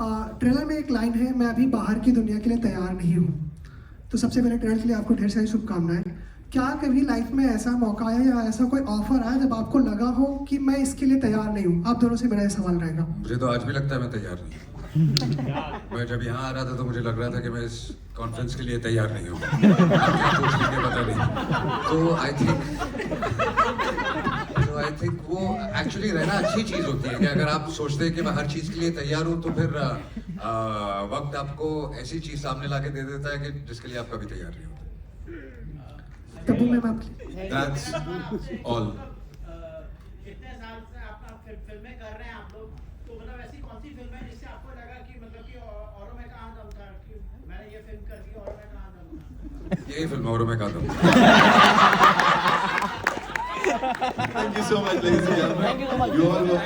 Trailer में एक line है, मैं अभी बाहर की दुनिया के लिए तैयार नहीं हूँ। तो सबसे पहले ट्रेलर के लिए आपको ढेर सारी शुभकामनाएं। क्या कभी लाइफ में ऐसा मौका आया या ऐसा कोई ऑफर आया जब आपको लगा हो कि मैं इसके लिए तैयार नहीं हूँ? आप दोनों से मेरा ये सवाल रहेगा। मुझे तो आज भी लगता है मैं तैयार नहीं हूँ। मैं जब यहाँ आ रहा था तो मुझे लग रहा था कि मैं इस कॉन्फ्रेंस के लिए तैयार नहीं हूँ। क्या सोच लेंगे पता नहीं। तो आई थिंक वो एक्चुअली रहना अच्छी चीज़ होती है कि अगर आप सोचते हैं कि मैं हर चीज़ के लिए तैयार हूँ तो फिर वक्त आपको ऐसी चीज़ सामने ला के दे देता है कि जिसके लिए आप कभी तैयार नहीं होते। तब्बू मैम आपके That's all. इतने साल से आप फिल्में कर रहे हैं आप लोग, तो मतलब ऐसी कौन सी फिल्म है जिससे आपको लगा कि मतलब कि औरों में कहाँ दम था कि मैंने ये फिल्म कर दी, औरों में कहाँ दम था? यही फिल्म औरों में कहा था। Thank you so much, ladies and gentlemen. Thank you so much. You all know.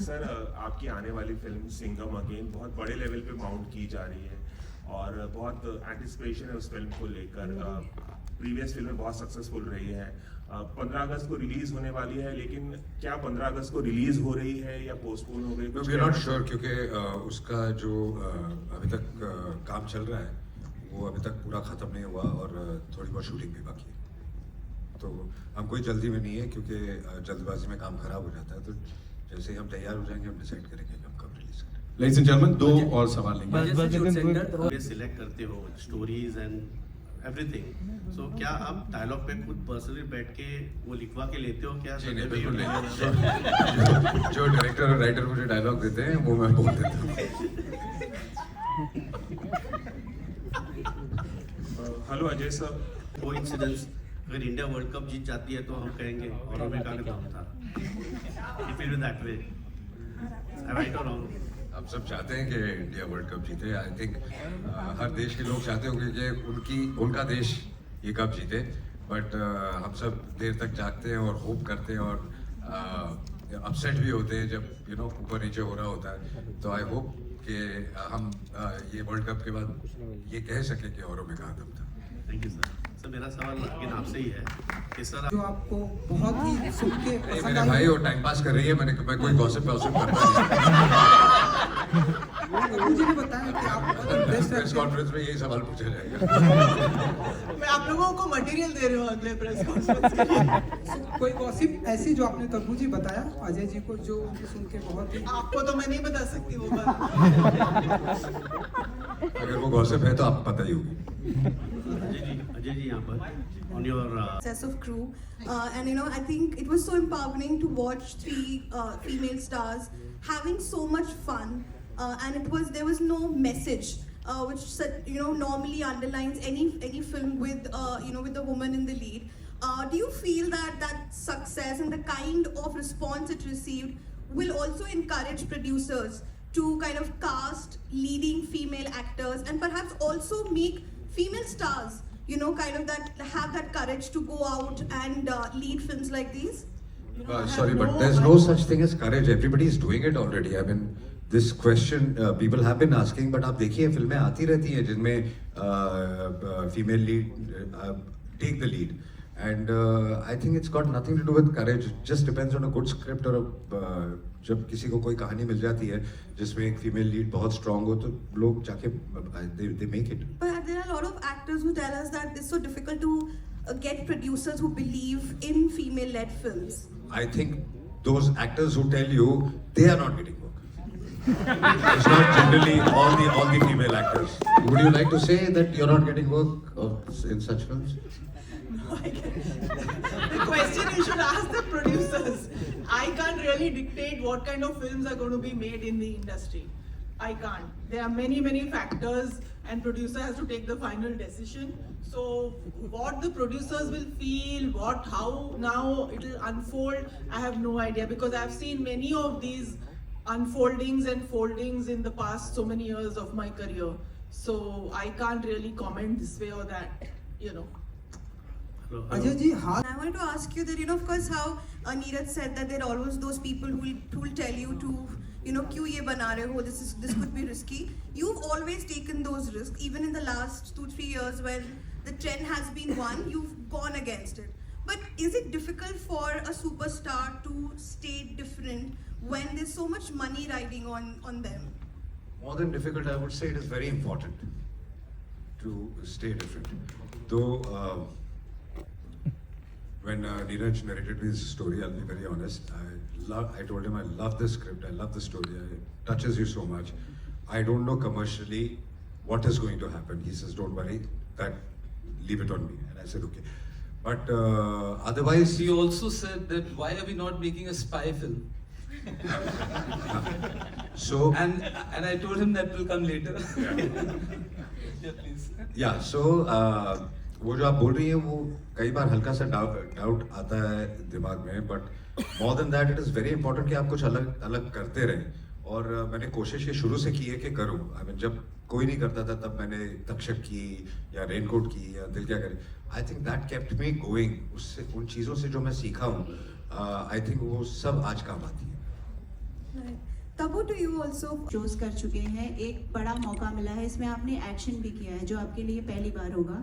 Sir आपकी आने वाली फिल्म सिंघम अगेन बहुत बड़े लेवल पे माउंट की जा रही है और बहुत एंटिसिपेशन है उस फिल्म को लेकर। प्रीवियस फिल्में बहुत सक्सेसफुल रही है। 15 अगस्त को रिलीज होने वाली है, लेकिन क्या 15 अगस्त को रिलीज हो रही है या पोस्टपोन हो गई? वी आर नॉट श्योर क्योंकि उसका जो अभी तक काम चल रहा है वो अभी तक पूरा ख़त्म नहीं हुआ और थोड़ी बहुत शूटिंग भी बाकी है। तो हम कोई जल्दी में नहीं है क्योंकि जल्दबाजी में काम खराब हो जाता है। तो जैसे ही हम तैयार हो जाएंगे हम डिसाइड करेंगे कि हम कब रिलीज करें। Ladies and gentlemen, दो और सवाल लेंगे। सिलेक्ट करते हो स्टोरीज एंड एवरीथिंग, सो क्या आप डायलॉग पे खुद पर्सनली बैठ के वो लिखवा के लेते हो क्या? जी नहीं, बिल्कुल नहीं। जो डायरेक्टर और राइटर मुझे डायलॉग देते हैं वो मैं बोल देता हूँ। हेलो अजय सर, कोइंसिडेंस, अगर इंडिया वर्ल्ड कप जीत जाती है तो हम कहेंगे औरों में कहाँ दम था। It will be that way, right और रॉन्ग? हम सब चाहते हैं कि इंडिया वर्ल्ड कप जीते। आई थिंक हर देश के लोग चाहते होंगे कि उनका देश ये कप जीते, बट हम सब देर तक जागते हैं और होप करते हैं और अपसेट भी होते हैं जब ऊपर नीचे हो रहा होता है। तो आई होप कि हम ये वर्ल्ड कप के बाद ये कह सकें कि औरों में कहाँ दम था। Thank you sir. सर मेरा सवाल लेकिन आपसे ही है कि सर जो आपको बहुत ही सुन के नहीं, पसंद मेरे आई। भाई वो टाइम पास कर रही है। मैं कोई गॉसिप करता नहीं। मुझे भी बताया कि आप बहुत बेस्ट प्रेस कॉन्फ्रेंस में यही सवाल पूछा जाएगा। मैं आप लोगों को मटेरियल दे रही हूँ अगले प्रेस कॉन्फ्रेंस के लिए। कोई गॉसिप ऐसी जो आपने तब्बू जी बताया अजय जी को, जो उनको सुन के बहुत ही आपको तो मैं नहीं बता सकती वो बात। अगर वो गॉसिप है तो आप पता ही होगी। अजय जी यहाँ पर on your Success of crew, and I think it was so empowering to watch three female stars having so much fun, and there was no message which normally underlines any film with with a woman in the lead. Do you feel that success and the kind of response it received will also encourage producers to kind of cast leading female actors and perhaps also make female stars kind of have that courage to go out and lead films like these? Sorry, but there's no such thing as courage. Everybody is doing it already. I mean, this question people have been asking, but आप देखिए फिल्में आती रहती हैं जिनमें female lead take the lead, and I think it's got nothing to do with courage. It just depends on a good script or जब किसी को कोई कहानी मिल जाती है जिसमें एक फीमेल लीड बहुत स्ट्रांग हो तो लोग जाके they make it. But there are a lot of actors who tell us that it's so difficult to get producers who believe in female-led films. I think those actors who tell you they are not getting work. It's not generally all the female actors. Would you like to say that you're not getting work in such films? The question you should ask the producers. I can't really dictate what kind of films are going to be made in the industry. I can't. There are many factors and producer has to take the final decision. So what the producers will feel, how now it will unfold, I have no idea, because I've seen many of these unfoldings and foldings in the past so many years of my career. So I can't really comment this way or that, Ajay ji हाथ I wanted to ask you that, of course, how Neeraj said that there are always those people who will tell you to, क्यों ये बना रहे हो, this could be risky. You've always taken those risks, even in the last 2-3 years when the trend has been one, you've gone against it. But is it difficult for a superstar to stay different when there's so much money riding on them? More than difficult, I would say it is very important to stay different. Though, when Neeraj narrated his story, I'll be very honest. I told him I love the script, I love the story, it touches you so much. I don't know commercially what is going to happen. He says, don't worry, leave it on me. And I said, okay. But otherwise, He also said that why are we not making a spy film? so And I told him that will come later. Yeah, please. या सो वो जो आप बोल रही हैं वो कई बार हल्का सा डाउट आता है दिमाग में, but more than that it is very important कि आप कुछ अलग अलग करते रहें. और मैंने कोशिश ये शुरू से की है कि करूँ. आई मीन जब कोई नहीं करता था तब मैंने तक्षक की या रेनकोट की या दिल क्या करे. I think that kept me going. उससे उन चीज़ों से जो मैं सीखा हूँ, आई थिंक वो सब आज काम आती है. Tabu to you also. Shows कर चुके हैं, एक बड़ा मौका मिला है, इसमें आपने एक्शन भी किया है जो आपके लिए पहली बार होगा.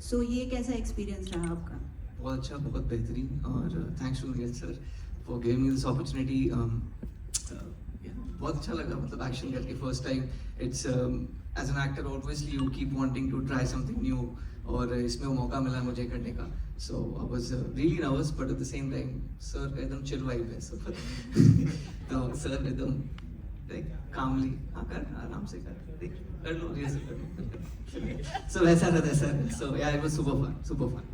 सो ये कैसा एक्सपीरियंस रहा आपका? बहुत अच्छा, बहुत बेहतरीन. और thanks to Neeraj sir for giving me this opportunity. बहुत अच्छा लगा, मतलब एक्शन करके first time. It's as an actor obviously you keep wanting to try something new, और इसमें वो मौका मिला मुझे करने का. So I was really nervous, but at the same time sir एकदम चिल वाइब है सब. तो सर एकदम कामली आकर आराम से कर लो, रिहर्सल कर लो. सो वैसा रहता है sir. So yeah it was super fun.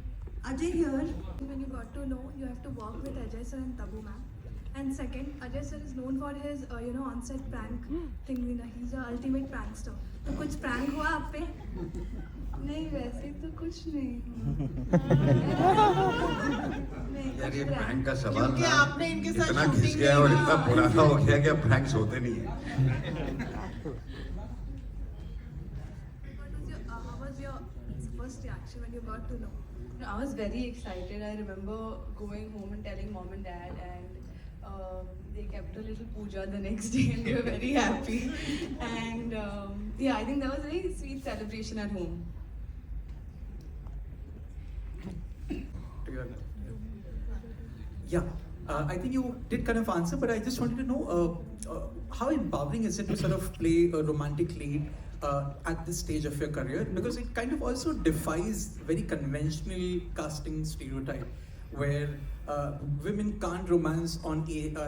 Ajay here. When you got to know, you have to work with Ajay sir and Tabu ma'am. And second, Ajay sir is known for his on-set prank thing. He's the ultimate prankster. तो कुछ prank हुआ आप पे? नहीं, वैसे तो कुछ नहीं. यार ये प्रैंक का सवाल क्योंकि ना आपने इनके साथ इतना घिस shooting गया और नहीं इतना की. पुराना हो गया कि अब प्रैंक्स होते नहीं है. How was your first reaction when you got to know? I was very excited. I remember going home and telling mom and dad, and they kept a little puja the next day, and they were very happy. And yeah, I think that was a very sweet celebration at home. Yeah, I think you did kind of answer, but I just wanted to know how empowering is it to sort of play a romantic lead at this stage of your career, because it kind of also defies very conventional casting stereotype where women can't romance on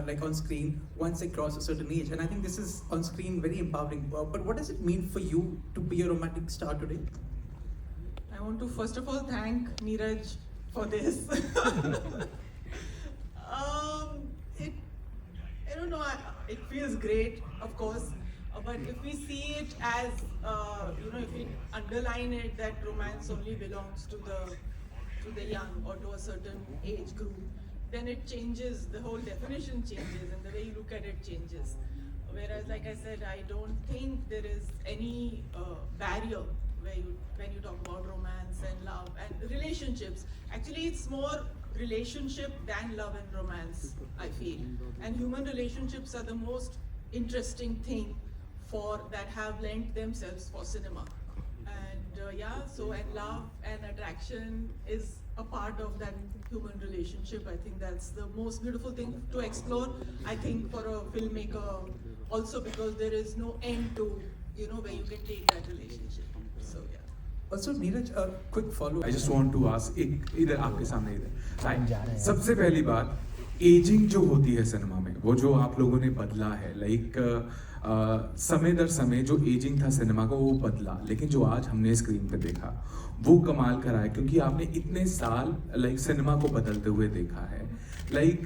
like on screen once they cross a certain age, and I think this is on screen very empowering. But what does it mean for you to be a romantic star today? I want to first of all thank Neeraj for this. I don't know, it feels great, of course, but if we see it as, if we underline it that romance only belongs to the young or to a certain age group, then it changes, the whole definition changes and the way you look at it changes. Whereas, like I said, I don't think there is any barrier when you talk about romance and love and relationships. Actually, it's more relationship than love and romance, I feel. And human relationships are the most interesting thing that have lent themselves for cinema. And and love and attraction is a part of that human relationship. I think that's the most beautiful thing to explore, I think, for a filmmaker also, because there is no end to, where you can take that relationship. So yeah. Also, Neeraj, a quick follow. I just want to ask, इधर आपके सामने इधर. सबसे पहली बात, ageing जो होती है सिनेमा में, वो जो आप लोगों ने बदला है, लाइक समय दर समय जो एजिंग था सिनेमा का वो बदला, लेकिन जो आज हमने स्क्रीन पे देखा वो कमाल करा है, क्योंकि आपने इतने साल लाइक सिनेमा को बदलते हुए देखा है. लाइक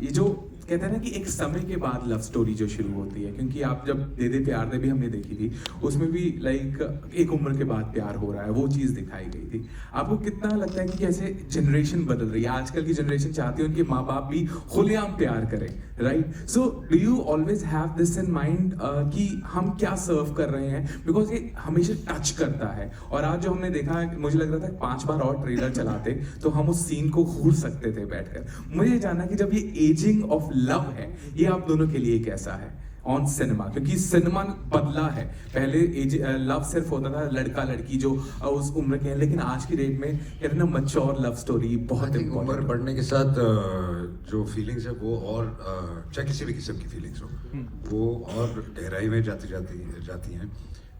ये जो कहते हैं ना कि एक समय के बाद लव स्टोरी जो शुरू होती है, क्योंकि आप जब दे दे प्यार दे भी हमने देखी थी, उसमें भी लाइक एक उम्र के बाद प्यार हो रहा है, वो चीज़ दिखाई गई थी. आपको कितना लगता है कि कैसे जनरेशन बदल रही है, आजकल की जनरेशन चाहती है उनके माँ बाप भी खुलेआम प्यार करें, right? So do you always have this in mind कि हम क्या सर्व कर रहे हैं, बिकॉज ये हमेशा टच करता है. और आज जो हमने देखा, मुझे लग रहा था 5 बार और ट्रेलर चलाते तो हम उस सीन को घूर सकते थे बैठकर. मुझे जानना कि जब ये एजिंग ऑफ लव है, ये आप दोनों के लिए कैसा है? ऑन सिनेमा, क्योंकि सिनेमा बदला है। पहले लव सिर्फ होता था लड़का लड़की जो उस उम्र के हैं, लेकिन आज की डेट में कहते हैं ना मैच्योर लव स्टोरी बहुत उम्र इम्पोर्टेंट। बढ़ने के साथ जो फीलिंग्स है वो और चाहे किसी भी किस्म की फीलिंग्स हो वो और गहराई में जाती हैं।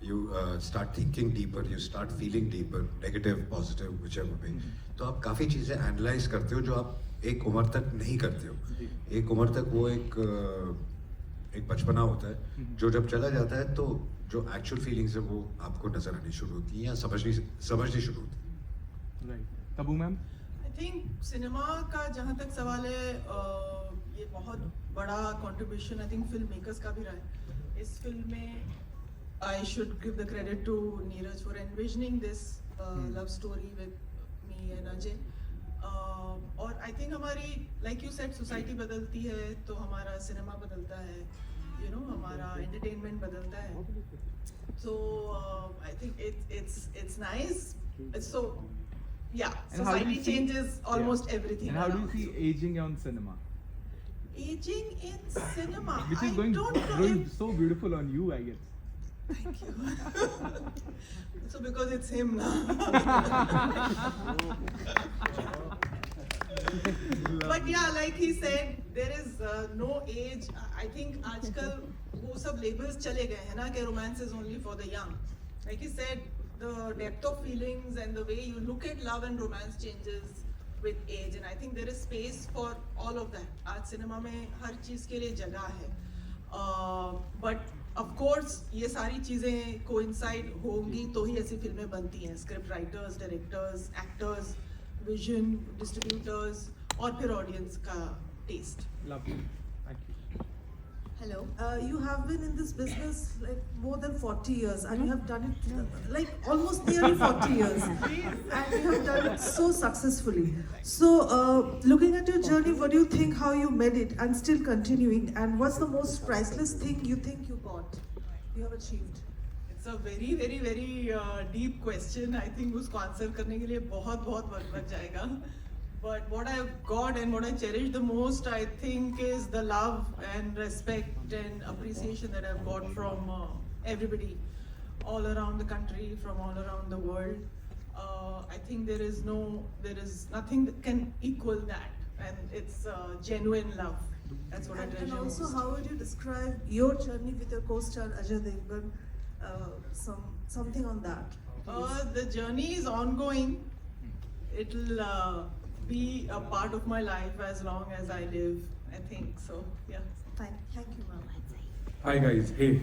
You start thinking deeper, you start feeling deeper, negative positive whichever वे। तो आप काफ़ी चीज़ें एनालाइज करते हो जो आप एक उम्र तक नहीं करते हो। एक उम्र तक वो एक बचपना होता है जो जब चला जाता है तो जो एक्चुअल फीलिंग्स है वो आपको नजर आनी शुरू होती है या समझनी शुरू होती है। Right. Tabu ma'am? I think cinema का जहाँ तक सवाल है, ये बहुत बड़ा contribution I think film makers का भी रहा है। इस फिल्म में I should give the credit to Neeraj for envisioning this love story with me and Ajay. और आई थिंक हमारी लाइक यू सेड सोसाइटी बदलती है तो हमारा सिनेमा बदलता है, यू नो हमारा एंटरटेनमेंट बदलता है। So I think it's nice, it's so yeah, society changes almost everything. And how do you around. see aging on cinema? Aging in cinema? Which is I don't know growing if- so beautiful on you, I guess. Thank you. So because it's him now. But yeah, like he said, there is no age. I think आजकल वो सब labels चले गए हैं ना कि romance is only for the young. Like he said, the depth of feelings and the way you look at love and romance changes with age, and I think there is space for all of that. आज cinema में हर चीज के लिए जगह है, but of course ये सारी चीजें coincide होंगी तो ही ऐसी फिल्में बनती हैं. Script writers, directors, actors, vision, distributors और फिर audience का taste. Lovely. Thank you. Hello. You have been in this business like more than 40 years, and you have done it like almost nearly 40 years, and you have done it so successfully. So, looking at your journey, what do you think? How you made it and still continuing? And what's the most priceless thing you think you got, you have achieved? It's a very, very, very deep question. I think उसको answer करने के लिए बहुत वक्त लग जाएगा. But what I've got and what I cherish the most, I think, is the love and respect and appreciation that I've got from everybody all around the country, from all around the world. I think there is nothing that can equal that, and it's genuine love. That's what I treasure And also, most. how would you describe your journey with your co-star Ajay Devgan? Something on that. The journey is ongoing. It'll be a part of my life as long as I live, I think so. Yeah. Thank you, ma'am. Hi guys. Hey.